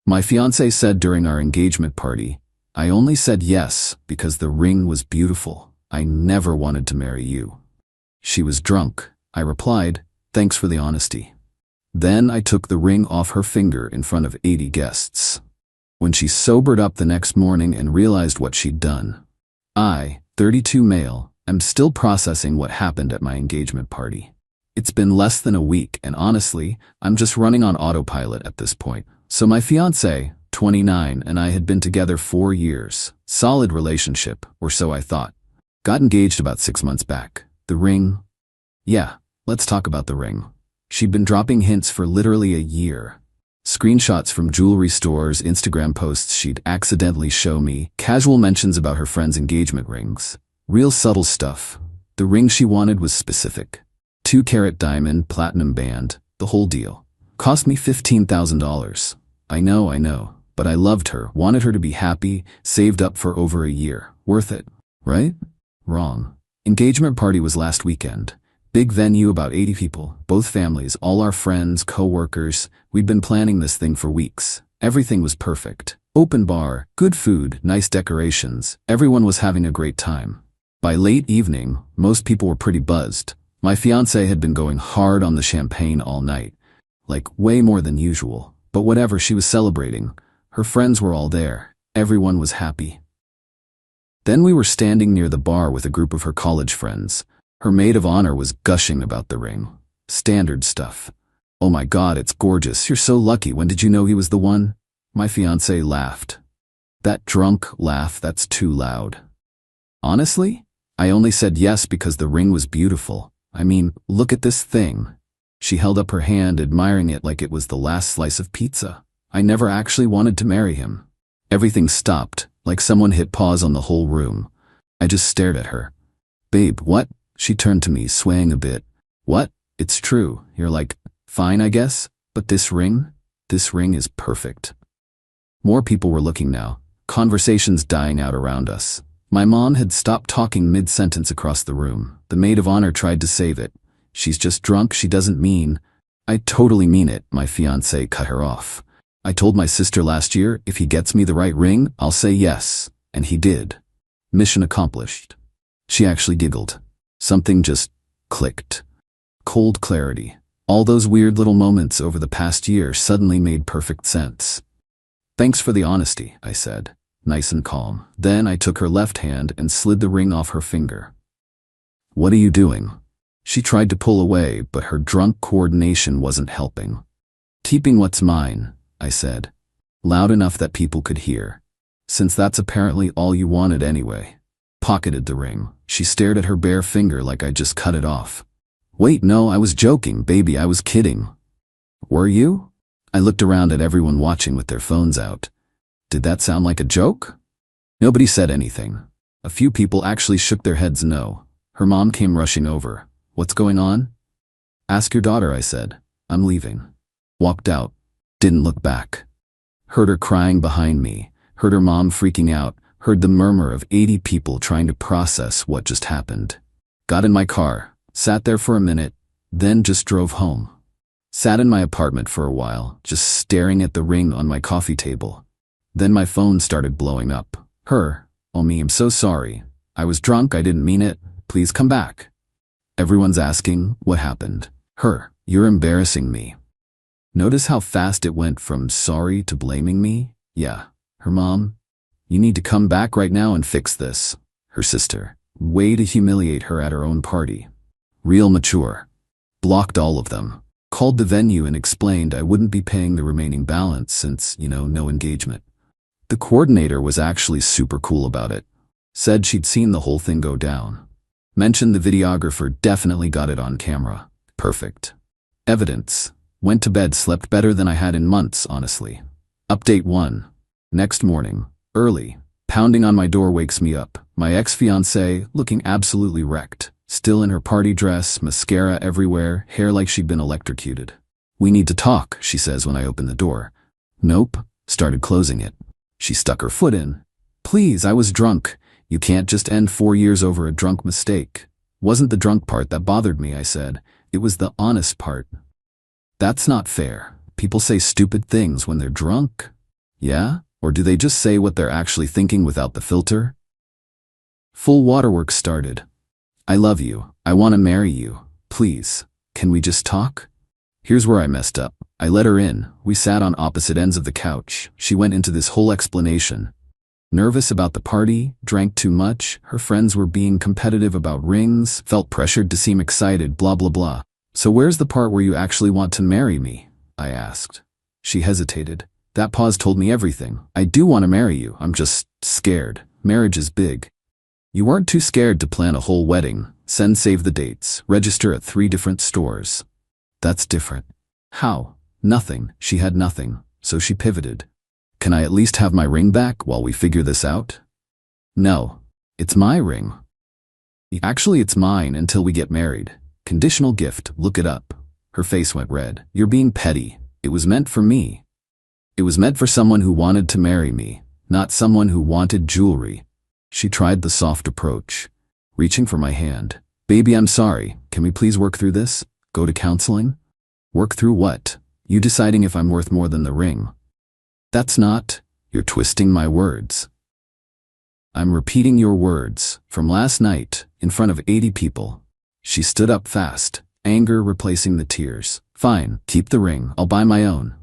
My fiancé said during our engagement party, "I only said yes because the ring was beautiful. I never wanted to marry you." She was drunk. I replied, "Thanks for the honesty." Then I took the ring off her finger in front of 80 guests. When she sobered up the next morning and realized what she'd done, I, 32 male, am still processing what happened at my engagement party. It's been less than a week, and honestly, I'm just running on autopilot at this point. So my fiancé, 29, and I had been together 4 years. Solid relationship, or so I thought. Got engaged about 6 months back. The ring? Yeah, let's talk about the ring. She'd been dropping hints for literally a year. Screenshots from jewelry stores, Instagram posts she'd accidentally show me, casual mentions about her friends' engagement rings. Real subtle stuff. The ring she wanted was specific. 2-carat diamond, platinum band, the whole deal. Cost me $15,000. I know, but I loved her, wanted her to be happy, saved up for over a year. Worth it, right? Wrong. Engagement party was last weekend. Big venue, about 80 people, both families, all our friends, co-workers. We'd been planning this thing for weeks. Everything was perfect. Open bar, good food, nice decorations. Everyone was having a great time. By late evening, most people were pretty buzzed. My fiancé had been going hard on the champagne all night. Like, way more than usual. But whatever, she was celebrating. Her friends were all there. Everyone was happy. Then we were standing near the bar with a group of her college friends. Her maid of honor was gushing about the ring. Standard stuff. "Oh my God, it's gorgeous. You're so lucky. When did you know he was the one?" My fiancé laughed. That drunk laugh, that's too loud. Honestly, I only said yes because the ring was beautiful. I mean, look at this thing. She held up her hand, admiring it like it was the last slice of pizza. I never actually wanted to marry him. Everything stopped, like someone hit pause on the whole room. I just stared at her. "Babe, what?" She turned to me, swaying a bit. "What? It's true. You're like, fine, I guess. But this ring is perfect." More people were looking now, conversations dying out around us. My mom had stopped talking mid-sentence across the room. The maid of honor tried to save it. "She's just drunk, she doesn't mean." "I totally mean it," my fiancé cut her off. "I told my sister last year, if he gets me the right ring, I'll say yes. And he did. Mission accomplished." She actually giggled. Something just clicked. Cold clarity. All those weird little moments over the past year suddenly made perfect sense. "Thanks for the honesty," I said, nice and calm. Then I took her left hand and slid the ring off her finger. "What are you doing?" She tried to pull away, but her drunk coordination wasn't helping. "Keeping what's mine," I said, loud enough that people could hear. "Since that's apparently all you wanted anyway." Pocketed the ring. She stared at her bare finger like I just cut it off. "Wait, no, I was joking, baby, I was kidding." "Were you?" I looked around at everyone watching with their phones out. Did that sound like a joke? Nobody said anything. A few people actually shook their heads no. Her mom came rushing over. "What's going on?" "Ask your daughter," I said. "I'm leaving." Walked out. Didn't look back. Heard her crying behind me. Heard her mom freaking out. Heard the murmur of 80 people trying to process what just happened. Got in my car, sat there for a minute, then just drove home. Sat in my apartment for a while, just staring at the ring on my coffee table. Then my phone started blowing up. Her, "Oh me, I'm so sorry. I was drunk, I didn't mean it. Please come back." Everyone's asking, what happened? Her, "You're embarrassing me." Notice how fast it went from sorry to blaming me? Yeah. Her mom, "You need to come back right now and fix this." Her sister, way to humiliate her at her own party. Real mature. Blocked all of them. Called the venue and explained I wouldn't be paying the remaining balance since, no engagement. The coordinator was actually super cool about it. Said she'd seen the whole thing go down. Mentioned the videographer definitely got it on camera. Perfect. Evidence. Went to bed, slept better than I had in months, honestly. Update 1. Next morning. Early. Pounding on my door wakes me up. My ex-fiancée, looking absolutely wrecked. Still in her party dress, mascara everywhere, hair like she'd been electrocuted. "We need to talk," she says when I open the door. Nope. Started closing it. She stuck her foot in. "Please, I was drunk. You can't just end 4 years over a drunk mistake." "Wasn't the drunk part that bothered me," I said. "It was the honest part." "That's not fair. People say stupid things when they're drunk." Yeah? Or do they just say what they're actually thinking without the filter? Full waterworks started. I love you. I want to marry you. Please. Can we just talk? Here's where I messed up. I let her in. We sat on opposite ends of the couch. She went into this whole explanation. Nervous about the party, drank too much, her friends were being competitive about rings, felt pressured to seem excited, blah blah blah. So where's the part where you actually want to marry me? I asked. She hesitated. That pause told me everything. I do want to marry you. I'm just scared. Marriage is big. You weren't too scared to plan a whole wedding, send save the dates, register at 3 different stores. That's different. How? Nothing. She had nothing, so she pivoted. Can I at least have my ring back while we figure this out? No. It's my ring. Actually, it's mine until we get married. Conditional gift, look it up. Her face went red. You're being petty. It was meant for me. It was meant for someone who wanted to marry me, not someone who wanted jewelry. She tried the soft approach, reaching for my hand. Baby, I'm sorry. Can we please work through this? Go to counseling? Work through what? You deciding if I'm worth more than the ring. That's not. You're twisting my words. I'm repeating your words from last night in front of 80 people. She stood up fast, anger replacing the tears. Fine, keep the ring. I'll buy my own.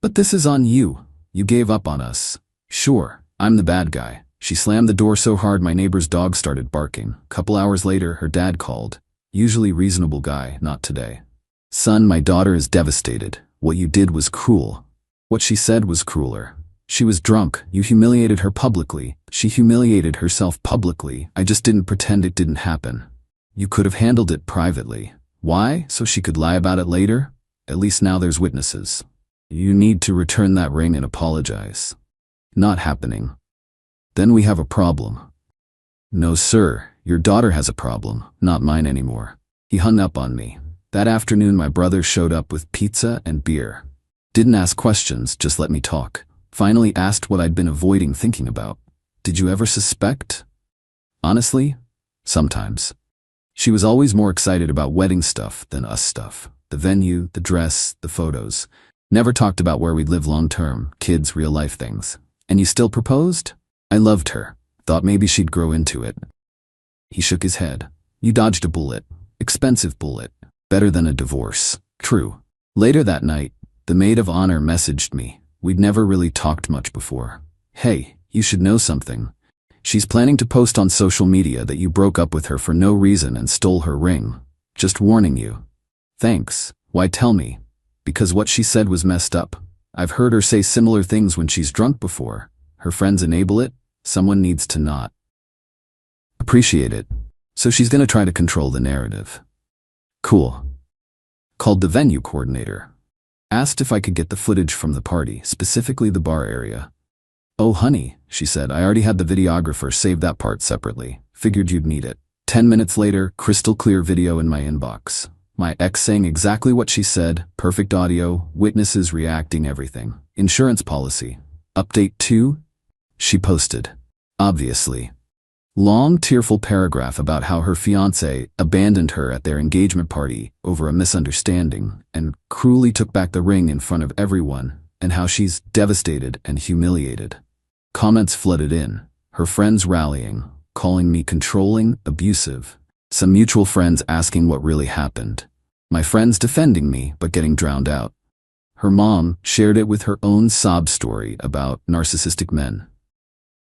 But this is on you. You gave up on us. Sure, I'm the bad guy. She slammed the door so hard my neighbor's dog started barking. Couple hours later, her dad called. Usually reasonable guy, not today. Son, my daughter is devastated. What you did was cruel. What she said was crueler. She was drunk. You humiliated her publicly. She humiliated herself publicly. I just didn't pretend it didn't happen. You could have handled it privately. Why? So she could lie about it later? At least now there's witnesses. You need to return that ring and apologize. Not happening. Then we have a problem. No, sir. Your daughter has a problem, not mine anymore. He hung up on me. That afternoon, my brother showed up with pizza and beer. Didn't ask questions, just let me talk. Finally asked what I'd been avoiding thinking about. Did you ever suspect? Honestly, sometimes. She was always more excited about wedding stuff than us stuff. The venue, the dress, the photos. Never talked about where we'd live long term, kids, real life things. And you still proposed? I loved her. Thought maybe she'd grow into it. He shook his head. You dodged a bullet. Expensive bullet. Better than a divorce. True. Later that night, the maid of honor messaged me. We'd never really talked much before. Hey, you should know something. She's planning to post on social media that you broke up with her for no reason and stole her ring. Just warning you. Thanks. Why tell me? Because what she said was messed up. I've heard her say similar things when she's drunk before. Her friends enable it. Someone needs to not appreciate it. So she's gonna try to control the narrative. Cool. Called the venue coordinator. Asked if I could get the footage from the party, specifically the bar area. Oh honey, she said, I already had the videographer save that part separately. Figured you'd need it. 10 minutes later, crystal clear video in my inbox. My ex saying exactly what she said, perfect audio, witnesses reacting, everything. Insurance policy. Update 2? She posted. Obviously. Long, tearful paragraph about how her fiancé abandoned her at their engagement party over a misunderstanding and cruelly took back the ring in front of everyone, and how she's devastated and humiliated. Comments flooded in, her friends rallying, calling me controlling, abusive. Some mutual friends asking what really happened. My friends defending me but getting drowned out. Her mom shared it with her own sob story about narcissistic men.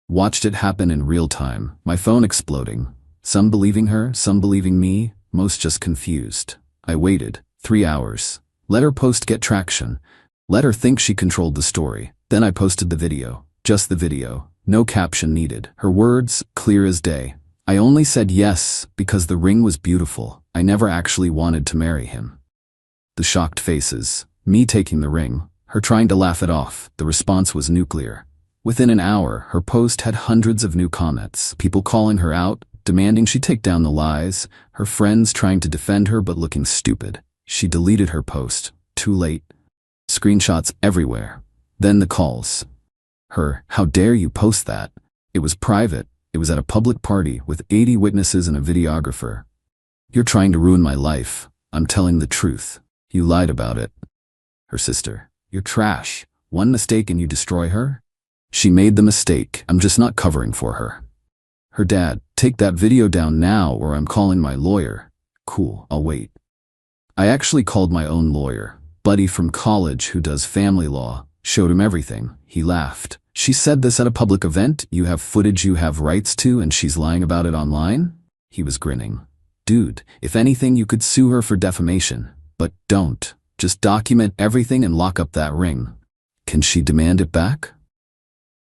Watched it happen in real time, my phone exploding. Some believing her, some believing me, most just confused. I waited 3 hours. Let her post get traction. Let her think she controlled the story. Then I posted the video. Just the video. No caption needed. Her words, clear as day. I only said yes because the ring was beautiful. I never actually wanted to marry him. The shocked faces. Me taking the ring. Her trying to laugh it off. The response was nuclear. Within an hour, her post had hundreds of new comments. People calling her out, demanding she take down the lies. Her friends trying to defend her but looking stupid. She deleted her post. Too late. Screenshots everywhere. Then the calls. Her, how dare you post that? It was private. It was at a public party with 80 witnesses and a videographer. You're trying to ruin my life. I'm telling the truth. You lied about it. Her sister. You're trash. One mistake and you destroy her? She made the mistake. I'm just not covering for her. Her dad, take that video down now or I'm calling my lawyer. Cool, I'll wait. I actually called my own lawyer, buddy from college who does family law, showed him everything. He laughed. She said this at a public event, you have footage you have rights to and she's lying about it online? He was grinning. Dude, if anything you could sue her for defamation. But don't. Just document everything and lock up that ring. Can she demand it back?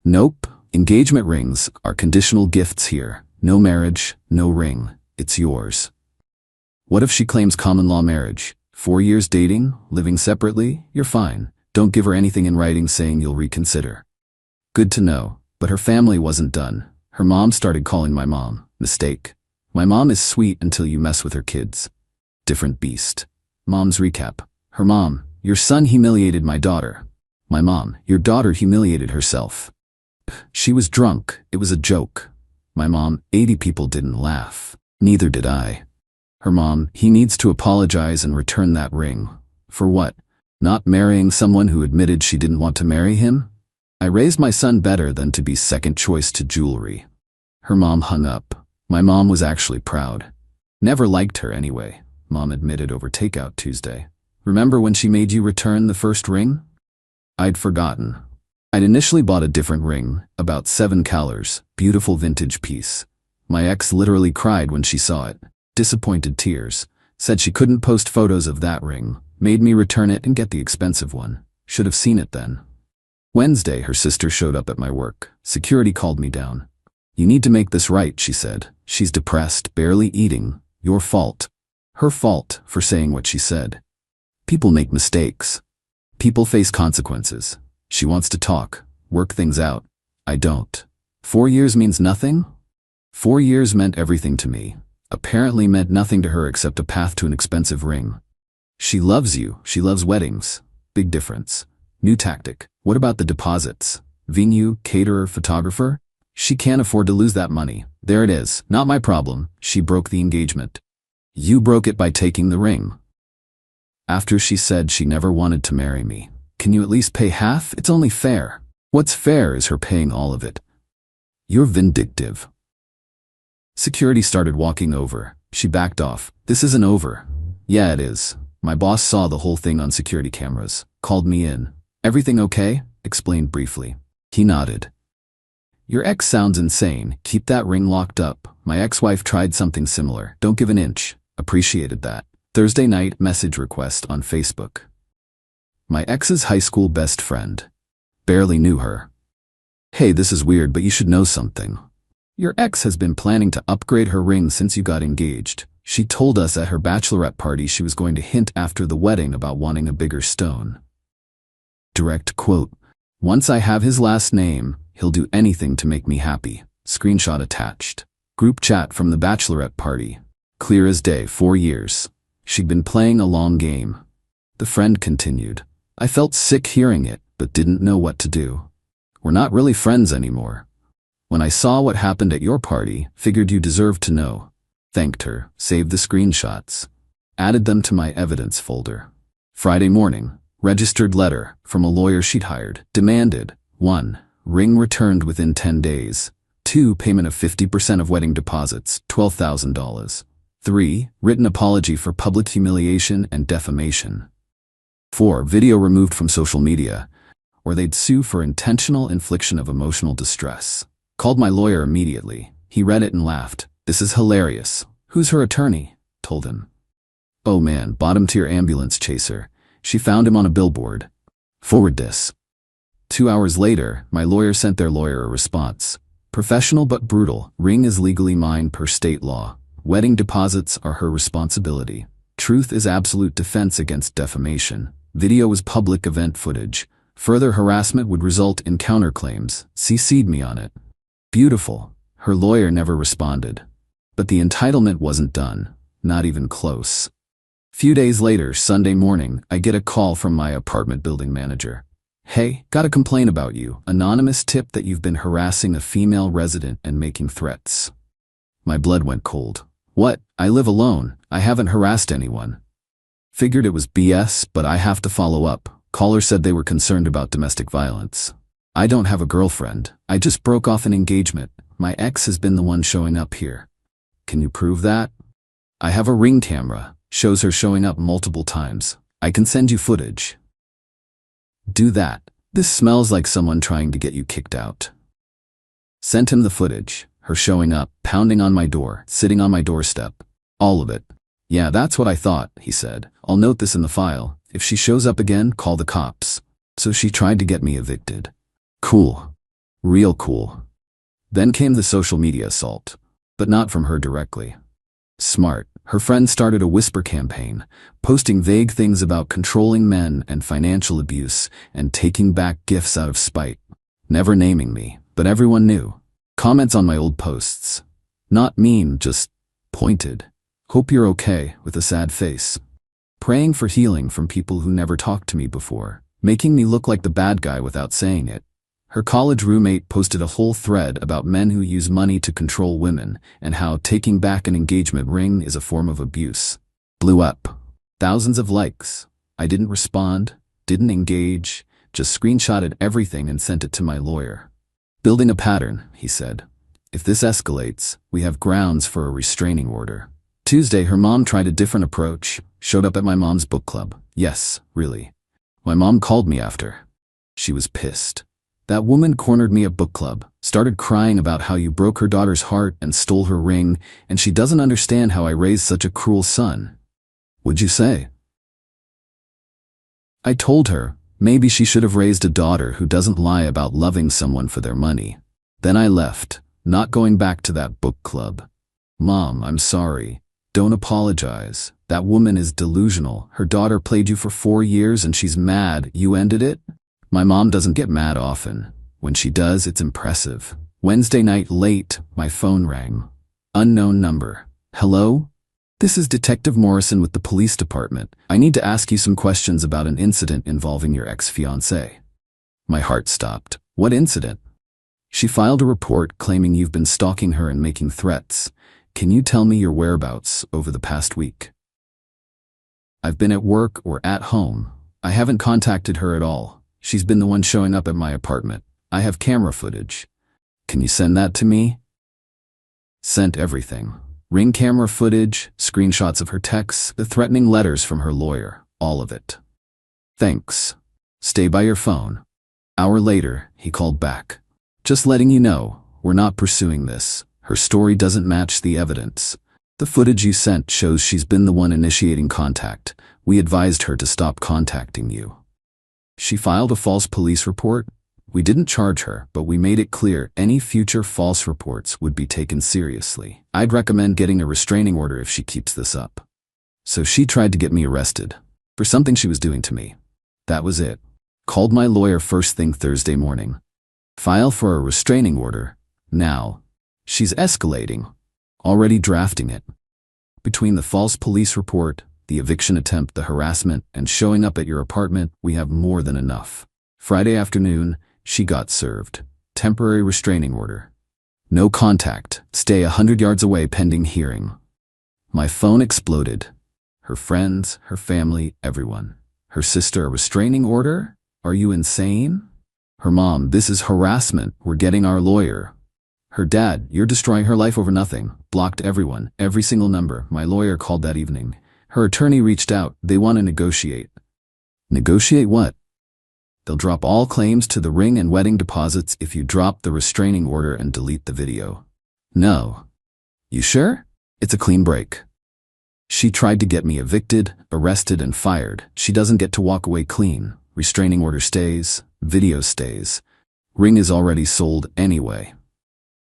Nope. Engagement rings are conditional gifts here. No marriage, no ring. It's yours. What if she claims common law marriage? 4 years dating, living separately? You're fine. Don't give her anything in writing saying you'll reconsider. Good to know, but her family wasn't done. Her mom started calling my mom. Mistake. My mom is sweet until you mess with her kids. Different beast. Mom's recap. Her mom, your son humiliated my daughter. My mom, your daughter humiliated herself. She was drunk, it was a joke. My mom, 80 people didn't laugh. Neither did I. Her mom, he needs to apologize and return that ring. For what? Not marrying someone who admitted she didn't want to marry him? I raised my son better than to be second choice to jewelry. Her mom hung up. My mom was actually proud. Never liked her anyway, Mom admitted over Takeout Tuesday. Remember when she made you return the first ring? I'd forgotten. I'd initially bought a different ring, about $7, beautiful vintage piece. My ex literally cried when she saw it. Disappointed tears. Said she couldn't post photos of that ring. Made me return it and get the expensive one. Should have seen it then. Wednesday, her sister showed up at my work. Security called me down. You need to make this right, she said. She's depressed, barely eating. Your fault. Her fault for saying what she said. People make mistakes. People face consequences. She wants to talk, work things out. I don't. 4 years means nothing? 4 years meant everything to me. Apparently meant nothing to her except a path to an expensive ring. She loves you. She loves weddings. Big difference. New tactic. What about the deposits? Venue, caterer, photographer? She can't afford to lose that money. There it is. Not my problem. She broke the engagement. You broke it by taking the ring. After she said she never wanted to marry me. Can you at least pay half? It's only fair. What's fair is her paying all of it. You're vindictive. Security started walking over. She backed off. This isn't over. Yeah, it is. My boss saw the whole thing on security cameras. Called me in. Everything okay? Explained briefly. He nodded. Your ex sounds insane. Keep that ring locked up. My ex-wife tried something similar. Don't give an inch. Appreciated that. Thursday night message request on Facebook. My ex's high school best friend. Barely knew her. Hey, this is weird, but you should know something. Your ex has been planning to upgrade her ring since you got engaged. She told us at her bachelorette party she was going to hint after the wedding about wanting a bigger stone. Direct quote. Once I have his last name, he'll do anything to make me happy. Screenshot attached. Group chat from the bachelorette party. Clear as day, 4 years. She'd been playing a long game. The friend continued. I felt sick hearing it, but didn't know what to do. We're not really friends anymore. When I saw what happened at your party, figured you deserved to know. Thanked her, saved the screenshots. Added them to my evidence folder. Friday morning, registered letter from a lawyer she'd hired. Demanded, 1. Ring returned within 10 days. 2. Payment of 50% of wedding deposits, $12,000. 3. Written apology for public humiliation and defamation. 4. Video removed from social media, or they'd sue for intentional infliction of emotional distress. Called my lawyer immediately. He read it and laughed. This is hilarious. Who's her attorney? Told him. Oh man, bottom tier ambulance chaser. She found him on a billboard. Forward this. 2 hours later, my lawyer sent their lawyer a response. Professional but brutal. Ring is legally mine per state law. Wedding deposits are her responsibility. Truth is absolute defense against defamation. Video was public event footage. Further harassment would result in counterclaims. CC'd me on it. Beautiful. Her lawyer never responded. But the entitlement wasn't done. Not even close. Few days later, Sunday morning, I get a call from my apartment building manager. Hey, got a complaint about you. Anonymous tip that you've been harassing a female resident and making threats. My blood went cold. What? I live alone. I haven't harassed anyone. Figured it was BS, but I have to follow up. Caller said they were concerned about domestic violence. I don't have a girlfriend. I just broke off an engagement. My ex has been the one showing up here. Can you prove that? I have a Ring camera. Shows her showing up multiple times. I can send you footage. Do that. This smells like someone trying to get you kicked out. Sent him the footage. Her showing up, pounding on my door, sitting on my doorstep. All of it. Yeah, that's what I thought, he said. I'll note this in the file. If she shows up again, call the cops. So she tried to get me evicted. Cool. Real cool. Then came the social media assault. But not from her directly. Smart. Her friend started a whisper campaign, posting vague things about controlling men and financial abuse and taking back gifts out of spite. Never naming me, but everyone knew. Comments on my old posts. Not mean, just pointed. Hope you're okay, with a sad face. Praying for healing from people who never talked to me before, making me look like the bad guy without saying it. Her college roommate posted a whole thread about men who use money to control women and how taking back an engagement ring is a form of abuse. Blew up. Thousands of likes. I didn't respond, didn't engage, just screenshotted everything and sent it to my lawyer. Building a pattern, he said. If this escalates, we have grounds for a restraining order. Tuesday, her mom tried a different approach, showed up at my mom's book club. Yes, really. My mom called me after. She was pissed. That woman cornered me at book club, started crying about how you broke her daughter's heart and stole her ring, and she doesn't understand how I raised such a cruel son. What'd you say? I told her, maybe she should have raised a daughter who doesn't lie about loving someone for their money. Then I left, not going back to that book club. Mom, I'm sorry. Don't apologize. That woman is delusional. Her daughter played you for 4 years and she's mad you ended it? My mom doesn't get mad often. When she does, it's impressive. Wednesday night late, my phone rang. Unknown number. Hello? This is Detective Morrison with the police department. I need to ask you some questions about an incident involving your ex-fiancée. My heart stopped. What incident? She filed a report claiming you've been stalking her and making threats. Can you tell me your whereabouts over the past week? I've been at work or at home. I haven't contacted her at all. She's been the one showing up at my apartment. I have camera footage. Can you send that to me? Sent everything. Ring camera footage, screenshots of her texts, the threatening letters from her lawyer, all of it. Thanks. Stay by your phone. Hour later, he called back. Just letting you know, we're not pursuing this. Her story doesn't match the evidence. The footage you sent shows she's been the one initiating contact. We advised her to stop contacting you. She filed a false police report. We didn't charge her, but we made it clear any future false reports would be taken seriously. I'd recommend getting a restraining order if she keeps this up. So she tried to get me arrested for something she was doing to me. That was it. Called my lawyer first thing Thursday morning. File for a restraining order. Now. She's escalating. Already drafting it. Between the false police report, the eviction attempt, the harassment, and showing up at your apartment, we have more than enough. Friday afternoon, she got served. Temporary restraining order. No contact. Stay 100 yards away pending hearing. My phone exploded. Her friends, her family, everyone. Her sister, a restraining order? Are you insane? Her mom, this is harassment. We're getting our lawyer. Her dad, you're destroying her life over nothing. Blocked everyone, every single number. My lawyer called that evening. Her attorney reached out. They want to negotiate. Negotiate what? They'll drop all claims to the ring and wedding deposits if you drop the restraining order and delete the video. No. You sure? It's a clean break. She tried to get me evicted, arrested, and fired. She doesn't get to walk away clean. Restraining order stays. Video stays. Ring is already sold anyway.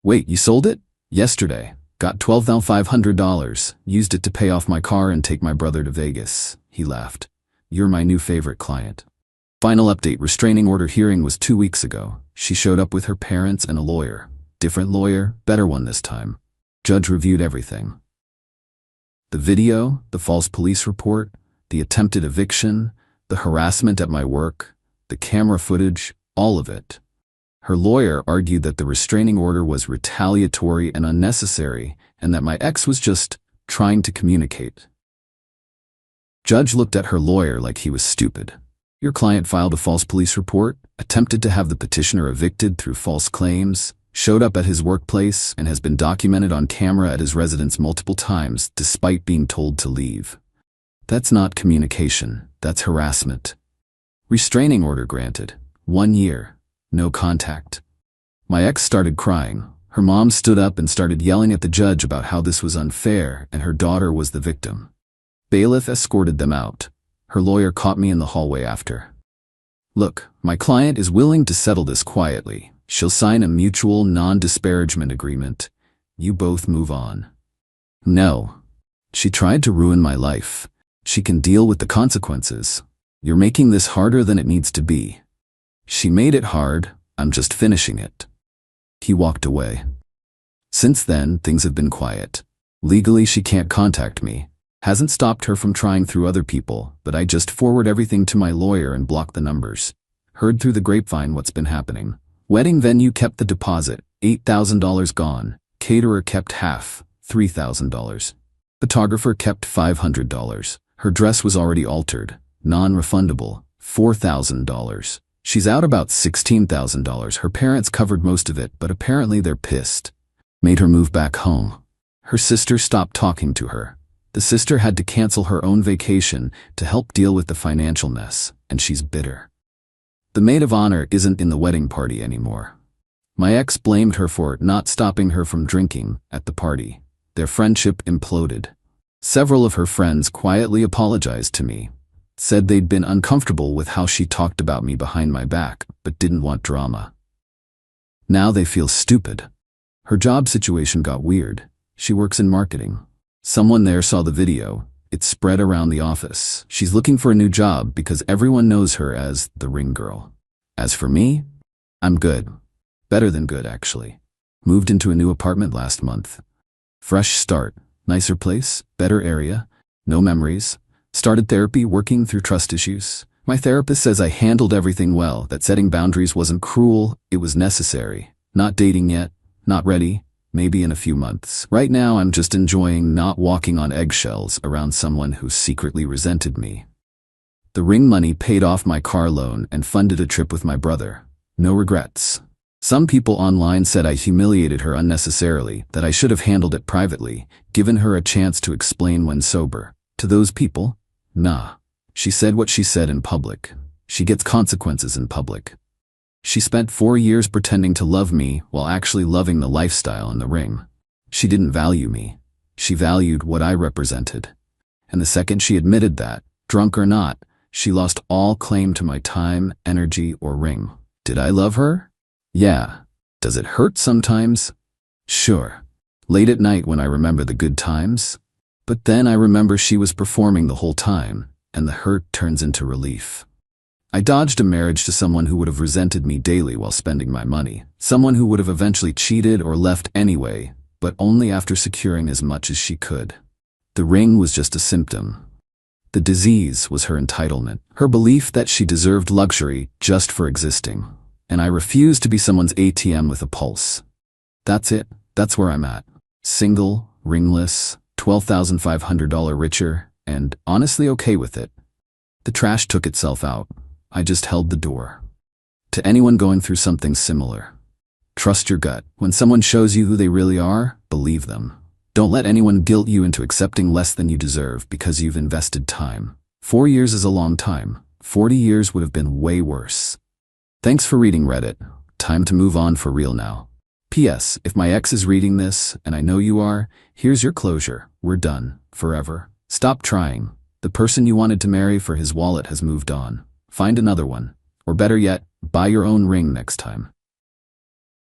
Wait, you sold it? Yesterday. Got $12,500. Used it to pay off my car and take my brother to Vegas. He laughed. You're my new favorite client. Final update, restraining order hearing was 2 weeks ago. She showed up with her parents and a lawyer. Different lawyer, better one this time. Judge reviewed everything. The video, the false police report, the attempted eviction, the harassment at my work, the camera footage, all of it. Her lawyer argued that the restraining order was retaliatory and unnecessary, and that my ex was just trying to communicate. Judge looked at her lawyer like he was stupid. Your client filed a false police report, attempted to have the petitioner evicted through false claims, showed up at his workplace, and has been documented on camera at his residence multiple times despite being told to leave. That's not communication, that's harassment. Restraining order granted. 1 year. No contact. My ex started crying. Her mom stood up and started yelling at the judge about how this was unfair and her daughter was the victim. Bailiff escorted them out. Her lawyer caught me in the hallway after. Look, my client is willing to settle this quietly. She'll sign a mutual non-disparagement agreement. You both move on. No. She tried to ruin my life. She can deal with the consequences. You're making this harder than it needs to be. She made it hard, I'm just finishing it. He walked away. Since then, things have been quiet. Legally, she can't contact me. Hasn't stopped her from trying through other people, but I just forward everything to my lawyer and block the numbers. Heard through the grapevine what's been happening. Wedding venue kept the deposit, $8,000 gone. Caterer kept half, $3,000. Photographer kept $500. Her dress was already altered, non-refundable, $4,000. She's out about $16,000. Her parents covered most of it, but apparently they're pissed. Made her move back home. Her sister stopped talking to her. The sister had to cancel her own vacation to help deal with the financial mess, and she's bitter. The maid of honor isn't in the wedding party anymore. My ex blamed her for not stopping her from drinking at the party. Their friendship imploded. Several of her friends quietly apologized to me, said they'd been uncomfortable with how she talked about me behind my back, but didn't want drama. Now they feel stupid. Her job situation got weird. She works in marketing. Someone there saw the video. It spread around the office. She's looking for a new job because everyone knows her as the ring girl. As for me, I'm good. Better than good, actually. Moved into a new apartment last month. Fresh start. Nicer place, better area, no memories. Started therapy, working through trust issues. My therapist says I handled everything well, that setting boundaries wasn't cruel, it was necessary. Not dating yet, not ready. Maybe in a few months. Right now, I'm just enjoying not walking on eggshells around someone who secretly resented me. The ring money paid off my car loan and funded a trip with my brother. No regrets. Some people online said I humiliated her unnecessarily, that I should have handled it privately, given her a chance to explain when sober. To those people, nah. She said what she said in public. She gets consequences in public. She spent 4 years pretending to love me while actually loving the lifestyle in the ring. She didn't value me. She valued what I represented. And the second she admitted that, drunk or not, she lost all claim to my time, energy, or ring. Did I love her? Yeah. Does it hurt sometimes? Sure. Late at night when I remember the good times. But then I remember she was performing the whole time, and the hurt turns into relief. I dodged a marriage to someone who would have resented me daily while spending my money. Someone who would have eventually cheated or left anyway, but only after securing as much as she could. The ring was just a symptom. The disease was her entitlement, her belief that she deserved luxury just for existing. And I refused to be someone's ATM with a pulse. That's it. That's where I'm at. Single, ringless, $12,500 richer, and honestly okay with it. The trash took itself out. I just held the door. To anyone going through something similar, trust your gut. When someone shows you who they really are, believe them. Don't let anyone guilt you into accepting less than you deserve because you've invested time. 4 years is a long time. 40 years would have been way worse. Thanks for reading, Reddit. Time to move on for real now. P.S. If my ex is reading this, and I know you are, here's your closure. We're done. Forever. Stop trying. The person you wanted to marry for his wallet has moved on. Find another one. Or better yet, buy your own ring next time.